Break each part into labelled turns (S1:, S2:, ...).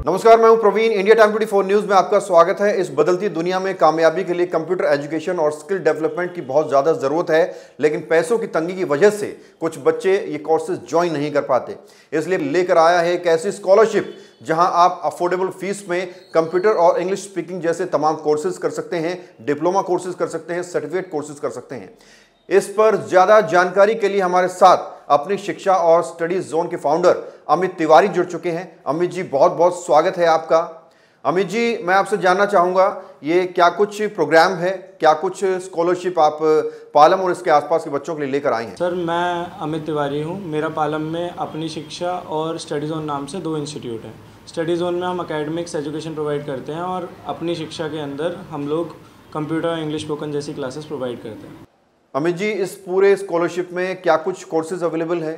S1: नमस्कार, मैं हूं प्रवीण। इंडिया टाइम 24 न्यूज में आपका स्वागत है। इस बदलती दुनिया में कामयाबी के लिए कंप्यूटर एजुकेशन और स्किल डेवलपमेंट की बहुत ज़्यादा ज़रूरत है, लेकिन पैसों की तंगी की वजह से कुछ बच्चे ये कोर्सेज ज्वाइन नहीं कर पाते। इसलिए लेकर आया है एक ऐसी स्कॉलरशिप जहां आप अफोर्डेबल फीस में कंप्यूटर और इंग्लिश स्पीकिंग जैसे तमाम कोर्सेज कर सकते हैं, डिप्लोमा कोर्सेज कर सकते हैं, सर्टिफिकेट कोर्सेज कर सकते हैं। इस पर ज़्यादा जानकारी के लिए हमारे साथ अपनी शिक्षा और स्टडीज जोन के फाउंडर अमित तिवारी जुड़ चुके हैं। अमित जी, बहुत बहुत स्वागत है आपका। अमित जी, मैं आपसे जानना चाहूँगा, ये क्या कुछ प्रोग्राम है, क्या कुछ स्कॉलरशिप आप पालम और इसके आसपास के बच्चों के लिए लेकर आए हैं?
S2: सर, मैं अमित तिवारी हूँ। मेरा पालम में अपनी शिक्षा और स्टडी जोन नाम से 2 इंस्टीट्यूट हैं। स्टडी जोन में हम एकेडमिक्स एजुकेशन प्रोवाइड करते हैं और अपनी शिक्षा के अंदर हम लोग कंप्यूटर और इंग्लिश स्पोकन जैसी क्लासेस प्रोवाइड करते हैं।
S1: अमित जी, इस पूरे स्कॉलरशिप में क्या कुछ कोर्सेज अवेलेबल है,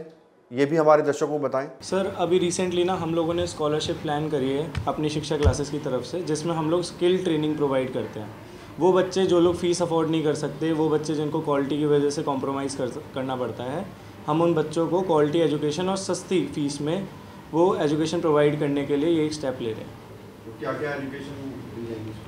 S1: ये भी हमारे दर्शकों को बताएं।
S2: सर, अभी रिसेंटली ना हम लोगों ने स्कॉलरशिप प्लान करी है अपनी शिक्षा क्लासेस की तरफ से, जिसमें हम लोग स्किल ट्रेनिंग प्रोवाइड करते हैं। वो बच्चे जो लोग फ़ीस अफोर्ड नहीं कर सकते, वो बच्चे जिनको क्वालिटी की वजह से कॉम्प्रोमाइज़ करना पड़ता है, हम उन बच्चों को क्वालिटी एजुकेशन और सस्ती फ़ीस में वो एजुकेशन प्रोवाइड करने के लिए ये एक स्टेप ले रहे हैं।
S1: तो क्या क्या एजुकेशन दी जाएगी?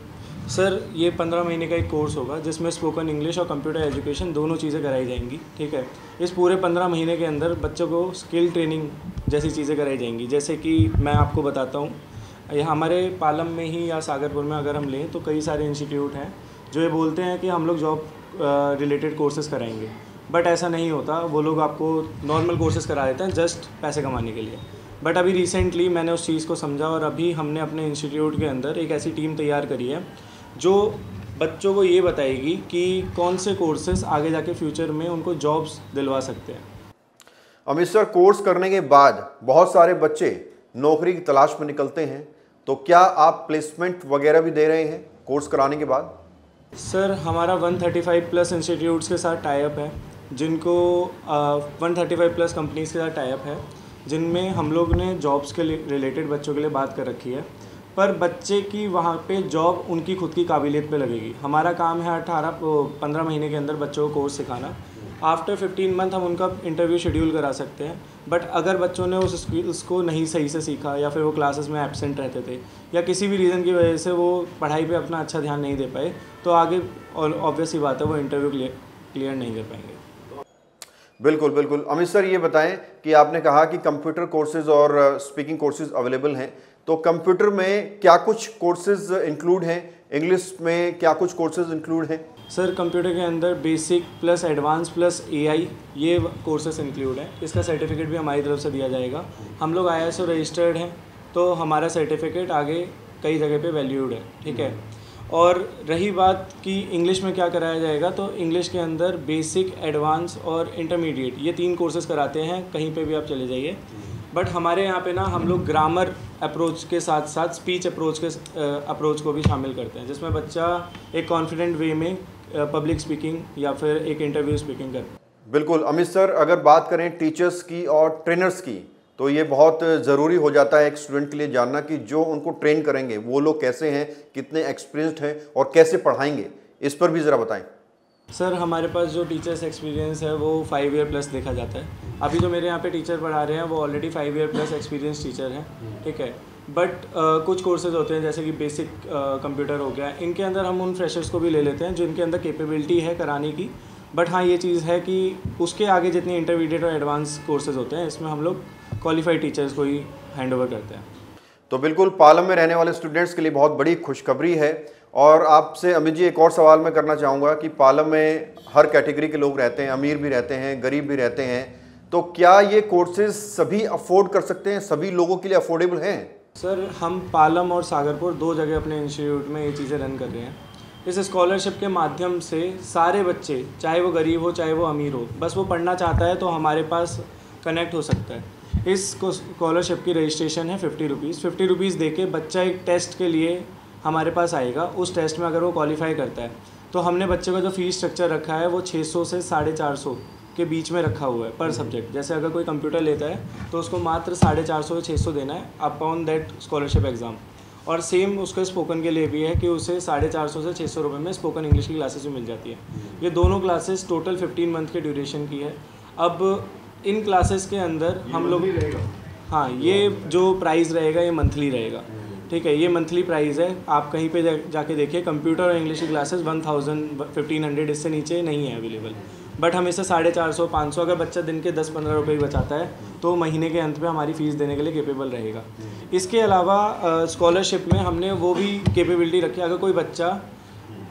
S2: सर, ये 15 महीने का एक कोर्स होगा जिसमें स्पोकन इंग्लिश और कंप्यूटर एजुकेशन दोनों चीज़ें कराई जाएंगी। ठीक है, इस पूरे 15 महीने के अंदर बच्चों को स्किल ट्रेनिंग जैसी चीज़ें कराई जाएंगी। जैसे कि मैं आपको बताता हूँ, यहाँ हमारे पालम में ही या सागरपुर में अगर हम लें तो कई सारे इंस्टीट्यूट हैं जो ये बोलते हैं कि हम लोग जॉब रिलेटेड कोर्सेज़ कराएंगे, बट ऐसा नहीं होता। वो लोग आपको नॉर्मल कोर्सेज़ करा देते हैं जस्ट पैसे कमाने के लिए। बट अभी रिसेंटली मैंने उस चीज़ को समझा और अभी हमने अपने इंस्टीट्यूट के अंदर एक ऐसी टीम तैयार करी है जो बच्चों को ये बताएगी कि कौन से कोर्सेज आगे जाके फ्यूचर में उनको जॉब्स दिलवा सकते हैं।
S1: अमित सर, कोर्स करने के बाद बहुत सारे बच्चे नौकरी की तलाश में निकलते हैं, तो क्या आप प्लेसमेंट वगैरह भी दे रहे हैं कोर्स कराने के बाद?
S2: सर, हमारा 135 प्लस इंस्टीट्यूट्स के साथ टाई अप है, जिनको 135 प्लस कंपनीज़ के साथ टाई अप है, जिनमें हम लोग ने जॉब्स के रिलेटेड बच्चों के लिए बात कर रखी है। पर बच्चे की वहाँ पे जॉब उनकी खुद की काबिलियत पे लगेगी। हमारा काम है 15 महीने के अंदर बच्चों को कोर्स सिखाना। आफ्टर 15 मंथ हम उनका इंटरव्यू शेड्यूल करा सकते हैं। बट अगर बच्चों ने उस स्किल्स को नहीं सही से सीखा या फिर वो क्लासेस में एब्सेंट रहते थे या किसी भी रीज़न की वजह से वो पढ़ाई पे अपना अच्छा ध्यान नहीं दे पाए, तो आगे ऑब्वियस ही बात है वो इंटरव्यू क्लियर नहीं कर पाएंगे।
S1: बिल्कुल बिल्कुल। अमित सर, ये बताएं कि आपने कहा कि कंप्यूटर कोर्सेज और स्पीकिंग कोर्सेज अवेलेबल हैं, तो कंप्यूटर में क्या कुछ कोर्सेज इंक्लूड हैं, इंग्लिश में क्या कुछ कोर्सेज इंक्लूड हैं?
S2: सर, कंप्यूटर के अंदर basic plus advance plus AI ये कोर्सेज इंक्लूड हैं। इसका सर्टिफिकेट भी हमारी तरफ से दिया जाएगा। हम लोग ISO रजिस्टर्ड हैं, तो हमारा सर्टिफिकेट आगे कई जगह पे वैल्यूड है। ठीक है, और रही बात कि इंग्लिश में क्या कराया जाएगा, तो इंग्लिश के अंदर बेसिक, एडवांस और इंटरमीडिएट ये 3 कोर्सेज कराते हैं। कहीं पे भी आप चले जाइए। बट हमारे यहाँ पे ना हम लोग ग्रामर अप्रोच के साथ साथ स्पीच अप्रोच को भी शामिल करते हैं, जिसमें बच्चा एक कॉन्फिडेंट वे में पब्लिक स्पीकिंग या फिर एक इंटरव्यू स्पीकिंग कर।
S1: बिल्कुल। अमित सर, अगर बात करें टीचर्स की और ट्रेनर्स की, तो ये बहुत ज़रूरी हो जाता है एक स्टूडेंट के लिए जानना कि जो उनको ट्रेन करेंगे वो लोग कैसे हैं, कितने एक्सपीरियंस्ड हैं और कैसे पढ़ाएंगे। इस पर भी ज़रा बताएं।
S2: सर, हमारे पास जो टीचर्स एक्सपीरियंस है वो 5 ईयर प्लस देखा जाता है। अभी जो मेरे यहाँ पे टीचर पढ़ा रहे हैं वो already 5 year plus experience teacher हैं। ठीक है, बट कुछ कोर्सेज होते हैं जैसे कि बेसिक कंप्यूटर हो गया, इनके अंदर हम उन फ्रेशर्स को भी ले लेते हैं जिनके अंदर कैपेबिलिटी है कराने की। बट हाँ, ये चीज़ है कि उसके आगे जितने इंटरमीडिएट और एडवांस कोर्सेज होते हैं, इसमें हम लोग क्वालिफाइड टीचर्स को ही हैंड ओवर करते हैं।
S1: तो बिल्कुल पालम में रहने वाले स्टूडेंट्स के लिए बहुत बड़ी खुशखबरी है। और आपसे अमित जी एक और सवाल मैं करना चाहूँगा कि पालम में हर कैटेगरी के लोग रहते हैं, अमीर भी रहते हैं, गरीब भी रहते हैं, तो क्या ये कोर्सेज सभी अफोर्ड कर सकते हैं, सभी लोगों के लिए अफोर्डेबल हैं?
S2: सर, हम पालम और सागरपुर 2 जगह अपने इंस्टीट्यूट में ये चीज़ें रन कर रहे हैं। इस स्कॉलरशिप के माध्यम से सारे बच्चे, चाहे वो गरीब हो चाहे वो अमीर हो, बस वो पढ़ना चाहता है तो हमारे पास कनेक्ट हो सकता है। इस स्कॉलरशिप की रजिस्ट्रेशन है 50 रुपीज़। 50 रुपीज़ दे के बच्चा एक टेस्ट के लिए हमारे पास आएगा। उस टेस्ट में अगर वो क्वालिफाई करता है तो हमने बच्चे का जो फ़ीस स्ट्रक्चर रखा है वो 600 से 450 के बीच में रखा हुआ है पर सब्जेक्ट। जैसे अगर कोई कंप्यूटर लेता है तो उसको मात्र 450 से 600 देना है अपॉन दैट स्कॉलरशिप एग्ज़ाम। और सेम उसके स्पोकन के लिए भी है कि उसे 450 से 600 रुपये में स्पोकन इंग्लिश की क्लासेस भी मिल जाती है। ये दोनों क्लासेस टोटल 15 मंथ के ड्यूरेशन की है। अब इन क्लासेस के अंदर हम लोग, हाँ, ये जो प्राइस रहेगा ये मंथली रहेगा। ठीक है, ये मंथली प्राइस है, आप कहीं पे जाके देखिए, कंप्यूटर और इंग्लिश की क्लासेस 1000 1500 इससे नीचे नहीं है अवेलेबल। बट हम इसे 450 500, अगर बच्चा दिन के 10-15 रुपये ही बचाता है तो महीने के अंत में हमारी फ़ीस देने के लिए केपेबल रहेगा। इसके अलावा स्कॉलरशिप में हमने वो भी कैपेबिलिटी रखी है, अगर कोई बच्चा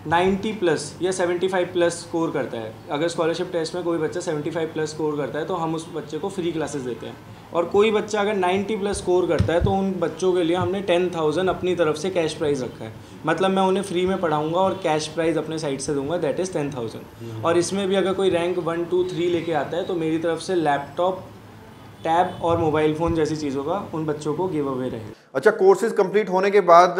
S2: 90+ या 75+ स्कोर करता है, अगर स्कॉलरशिप टेस्ट में कोई बच्चा 75+ स्कोर करता है तो हम उस बच्चे को फ्री क्लासेस देते हैं। और कोई बच्चा अगर 90+ स्कोर करता है तो उन बच्चों के लिए हमने 10,000 अपनी तरफ से कैश प्राइज़ रखा है। मतलब मैं उन्हें फ्री में पढ़ाऊंगा और कैश प्राइज़ अपने साइड से दूंगा, दैट इज़ 10,000। और इसमें भी अगर कोई रैंक 1 2 3 लेके आता है तो मेरी तरफ से लैपटॉप, टैब और मोबाइल फ़ोन जैसी चीज़ों का उन बच्चों को गिव अवे रहेगा।
S1: अच्छा, कोर्सेज कंप्लीट होने के बाद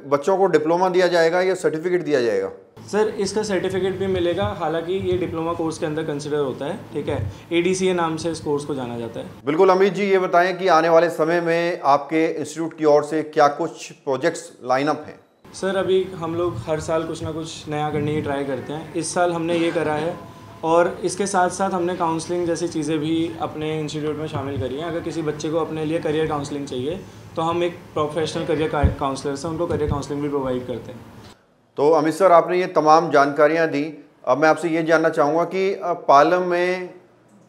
S1: बच्चों को डिप्लोमा दिया जाएगा या सर्टिफिकेट दिया जाएगा?
S2: सर, इसका सर्टिफिकेट भी मिलेगा, हालांकि ये डिप्लोमा कोर्स के अंदर कंसिडर होता है, ठीक है। ADCA नाम से इस कोर्स को जाना जाता है।
S1: बिल्कुल अमित जी, ये बताएं कि आने वाले समय में आपके इंस्टीट्यूट की ओर से क्या कुछ प्रोजेक्ट्स लाइनअप हैं?
S2: सर, अभी हम लोग हर साल कुछ ना कुछ नया करने की ट्राई करते हैं। इस साल हमने ये करा है और इसके साथ साथ हमने काउंसलिंग जैसी चीज़ें भी अपने इंस्टीट्यूट में शामिल करी हैं। अगर किसी बच्चे को अपने लिए करियर काउंसलिंग चाहिए तो हम एक प्रोफेशनल करियर काउंसलर से उनको करियर काउंसलिंग भी प्रोवाइड करते हैं।
S1: तो अमित सर, आपने ये तमाम जानकारियाँ दी। अब मैं आपसे ये जानना चाहूँगा कि पालम में,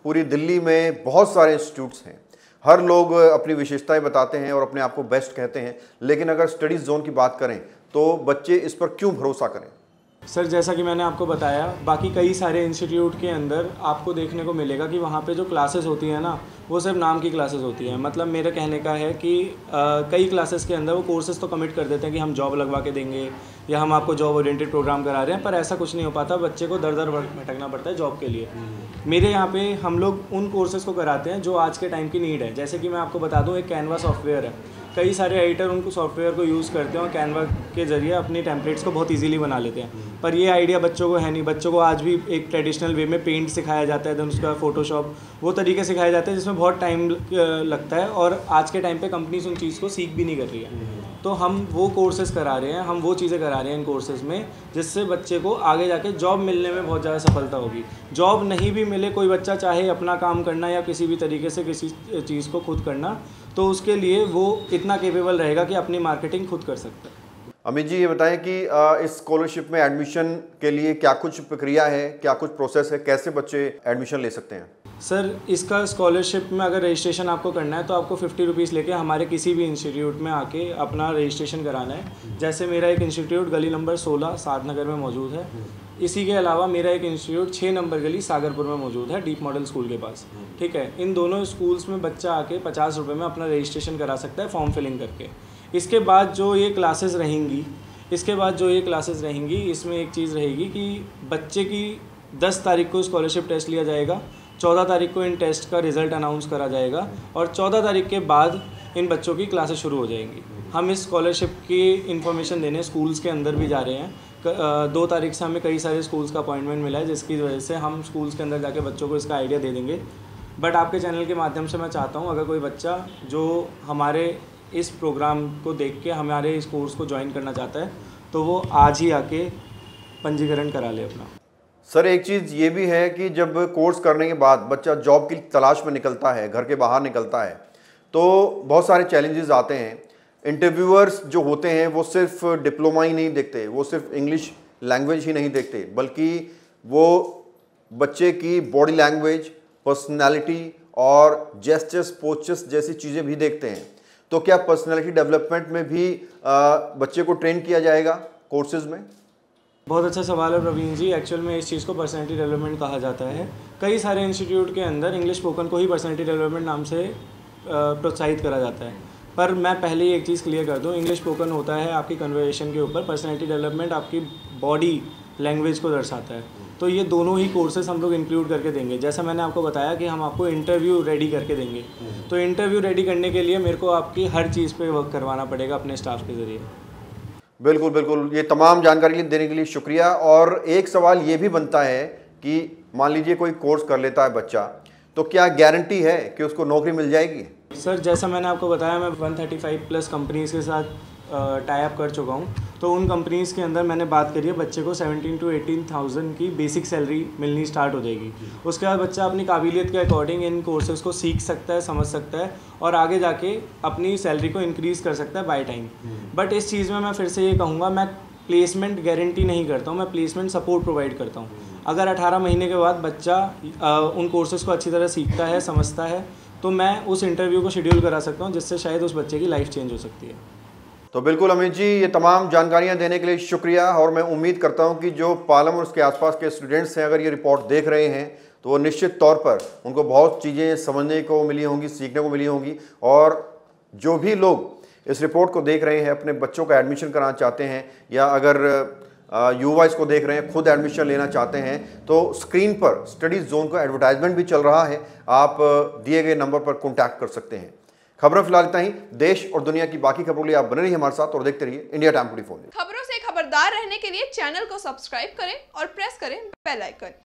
S1: पूरी दिल्ली में बहुत सारे इंस्टीट्यूट्स हैं, हर लोग अपनी विशेषताएं बताते हैं और अपने आप को बेस्ट कहते हैं, लेकिन अगर स्टडीज़ जोन की बात करें तो बच्चे इस पर क्यों भरोसा करें?
S2: सर, जैसा कि मैंने आपको बताया, बाकी कई सारे इंस्टीट्यूट के अंदर आपको देखने को मिलेगा कि वहाँ पे जो क्लासेस होती हैं ना, वो सिर्फ नाम की क्लासेस होती हैं। मतलब मेरे कहने का है कि कई क्लासेस के अंदर वो कोर्सेज़ तो कमिट कर देते हैं कि हम जॉब लगवा के देंगे या हम आपको जॉब ओरिएंटेड प्रोग्राम करा रहे हैं, पर ऐसा कुछ नहीं हो पाता। बच्चे को दर दर भटकना पड़ता है जॉब के लिए। मेरे यहाँ पे हम लोग उन कोर्सेज़ को कराते हैं जो आज के टाइम की नीड है। जैसे कि मैं आपको बता दूँ, एक कैनवा सॉफ्टवेयर है, कई सारे एडिटर उनको सॉफ्टवेयर को यूज़ करते हैं और कैनवा के ज़रिए अपनी टेम्पलेट्स को बहुत इजीली बना लेते हैं। पर ये आइडिया बच्चों को है नहीं। बच्चों को आज भी एक ट्रेडिशनल वे में पेंट सिखाया जाता है, देन उसका फोटोशॉप, वो तरीके सिखाए जाते हैं जिसमें बहुत टाइम लगता है और आज के टाइम पे कंपनीज उन चीज़ को सीख भी नहीं कर रही है। तो हम वो कोर्सेज़ करा रहे हैं, हम वो चीज़ें करा रहे हैं इन कोर्सेज़ में जिससे बच्चे को आगे जाके जॉब मिलने में बहुत ज़्यादा सफलता होगी। जॉब नहीं भी मिले, कोई बच्चा चाहे अपना काम करना या किसी भी तरीके से किसी चीज़ को खुद करना, तो उसके लिए वो इतना केपेबल रहेगा कि अपनी मार्केटिंग खुद कर सकता है।
S1: अमित जी, ये बताएं कि इस स्कॉलरशिप में एडमिशन के लिए क्या कुछ प्रक्रिया है, क्या कुछ प्रोसेस है, कैसे बच्चे एडमिशन ले सकते हैं?
S2: सर, इसका स्कॉलरशिप में अगर रजिस्ट्रेशन आपको करना है तो आपको 50 रुपीज़ लेके हमारे किसी भी इंस्टीट्यूट में आके अपना रजिस्ट्रेशन कराना है। जैसे मेरा एक इंस्टीट्यूट गली नंबर 16 सादनगर में मौजूद है। इसी के अलावा मेरा एक इंस्टीट्यूट 6 नंबर गली सागरपुर में मौजूद है, डीप मॉडल स्कूल के पास, ठीक है। इन दोनों स्कूल्स में बच्चा आके 50 रुपये में अपना रजिस्ट्रेशन करा सकता है फॉर्म फिलिंग करके। इसके बाद जो ये क्लासेस रहेंगी इसमें एक चीज़ रहेगी कि बच्चे की 10 तारीख को स्कॉलरशिप टेस्ट लिया जाएगा, 14 तारीख को इन टेस्ट का रिज़ल्ट अनाउंस करा जाएगा और 14 तारीख के बाद इन बच्चों की क्लासेस शुरू हो जाएंगी। हम इस स्कॉलरशिप की इन्फॉर्मेशन देने स्कूल्स के अंदर भी जा रहे हैं। 2 तारीख से हमें कई सारे स्कूल्स का अपॉइंटमेंट मिला है, जिसकी वजह से हम स्कूल्स के अंदर जाके बच्चों को इसका आइडिया दे देंगे। बट आपके चैनल के माध्यम से मैं चाहता हूँ, अगर कोई बच्चा जो हमारे इस प्रोग्राम को देख के हमारे इस कोर्स को ज्वाइन करना चाहता है तो वो आज ही आके पंजीकरण करा ले अपना।
S1: सर, एक चीज़ ये भी है कि जब कोर्स करने के बाद बच्चा जॉब की तलाश में निकलता है, घर के बाहर निकलता है, तो बहुत सारे चैलेंजेस आते हैं। इंटरव्यूअर्स जो होते हैं वो सिर्फ डिप्लोमा ही नहीं देखते, वो सिर्फ इंग्लिश लैंग्वेज ही नहीं देखते, बल्कि वो बच्चे की बॉडी लैंग्वेज, पर्सनैलिटी और जेस्चर्स, पोस्चर्स जैसी चीज़ें भी देखते हैं। तो क्या पर्सनैलिटी डेवलपमेंट में भी बच्चे को ट्रेन किया जाएगा कोर्सेज में?
S2: बहुत अच्छा सवाल है प्रवीण जी। एक्चुअल में इस चीज़ को पर्सनैलिटी डेवलपमेंट कहा जाता है। कई सारे इंस्टीट्यूट के अंदर इंग्लिश स्पोकन को ही पर्सनैलिटी डेवलपमेंट नाम से प्रोत्साहित करा जाता है। पर मैं पहले ही एक चीज़ क्लियर कर दूं, इंग्लिश स्पोकन होता है आपकी कन्वर्सेशन के ऊपर, पर्सनैलिटी डेवलपमेंट आपकी बॉडी लैंग्वेज को दर्शाता है। तो ये दोनों ही कोर्सेज हम लोग इंक्लूड करके देंगे। जैसा मैंने आपको बताया कि हम आपको इंटरव्यू रेडी करके देंगे, तो इंटरव्यू रेडी करने के लिए मेरे को आपकी हर चीज़ पे वर्क करवाना पड़ेगा अपने स्टाफ के ज़रिए।
S1: बिल्कुल बिल्कुल, ये तमाम जानकारी देने के लिए शुक्रिया। और एक सवाल ये भी बनता है कि मान लीजिए कोई कोर्स कर लेता है बच्चा, तो क्या गारंटी है कि उसको नौकरी मिल जाएगी?
S2: सर, जैसा मैंने आपको बताया, मैं 135+ कंपनीज़ के साथ टाई अप कर चुका हूँ। तो उन कंपनीज़ के अंदर मैंने बात करी है, बच्चे को 17 to 18,000 की बेसिक सैलरी मिलनी स्टार्ट हो जाएगी। उसके बाद बच्चा अपनी काबिलियत के अकॉर्डिंग इन कोर्सेज़ को सीख सकता है, समझ सकता है और आगे जाके अपनी सैलरी को इंक्रीज़ कर सकता है बाय टाइम। बट इस चीज़ में मैं फिर से ये कहूँगा, मैं प्लेसमेंट गारंटी नहीं करता हूँ, मैं प्लेसमेंट सपोर्ट प्रोवाइड करता हूँ। अगर 18 महीने के बाद बच्चा उन कोर्सेज़ को अच्छी तरह सीखता है, समझता है, तो मैं उस इंटरव्यू को शेड्यूल करा सकता हूँ, जिससे शायद उस बच्चे की लाइफ चेंज हो सकती है।
S1: तो बिल्कुल अमित जी, ये तमाम जानकारियां देने के लिए शुक्रिया। और मैं उम्मीद करता हूं कि जो पालम और उसके आसपास के स्टूडेंट्स हैं, अगर ये रिपोर्ट देख रहे हैं तो वो निश्चित तौर पर उनको बहुत चीज़ें समझने को मिली होंगी, सीखने को मिली होंगी। और जो भी लोग इस रिपोर्ट को देख रहे हैं, अपने बच्चों का एडमिशन कराना चाहते हैं, या अगर युवा इसको देख रहे हैं, खुद एडमिशन लेना चाहते हैं, तो स्क्रीन पर स्टडी जोन का एडवर्टाइजमेंट भी चल रहा है, आप दिए गए नंबर पर कॉन्टैक्ट कर सकते हैं। खबरों फिलहाल इतना ही। देश और दुनिया की बाकी खबरों के लिए आप बने रहिए हमारे साथ और देखते रहिए इंडिया टाइम 24 न्यूज़।
S3: खबरों से खबरदार रहने के लिए चैनल को सब्सक्राइब करें और प्रेस करें बेल आइकन।